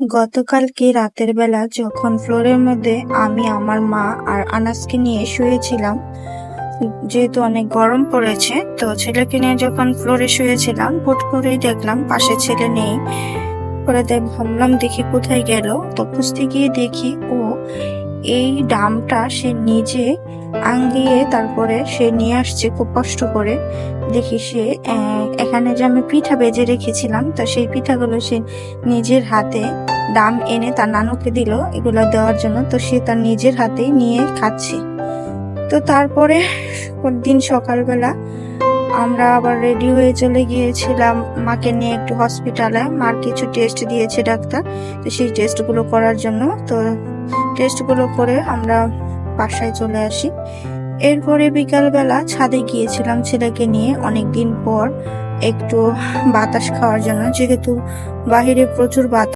গতকালকে রাতের বেলা যখন ফ্লোরের মধ্যে আমি আমার মা আর আনাসকে নিয়ে শুয়েছিলাম, যেহেতু অনেক গরম পড়েছে তো ছেলেকে নিয়ে যখন ফ্লোরে শুয়েছিলাম, হুট করেই দেখলাম পাশে ছেলে নেই। পরে ভাবলাম দেখি কোথায় গেল। তো খুঁজতে গিয়ে দেখি ও এই ডামটা সে নিজে আঙ্গিয়ে তারপরে সে নিয়ে আসছে খুব কষ্ট করে। দেখি সে এখানে যে আমি পিঠা বেজে রেখেছিলাম, তো সেই পিঠাগুলো সে নিজের হাতে ডাম এনে তার নানুকে দিল এগুলো দেওয়ার জন্য। তো সে তার নিজের হাতেই নিয়ে খাচ্ছে। তো তারপরে দিন সকালবেলা আমরা আবার রেডি হয়ে চলে গিয়েছিলাম মাকে নিয়ে একটু হসপিটালে। মার কিছু টেস্ট দিয়েছে ডাক্তার, তো সেই টেস্টগুলো করার জন্য। তো টেস্টগুলো করে আমরা বাসায় চলে আসি। এরপরে বিকালবেলা ছাদে গিয়েছিলাম ছেলেকে নিয়ে অনেকদিন পর একটু বাতাস খাওয়ার জন্য, যেহেতু বাহিরে প্রচুর বাতাস।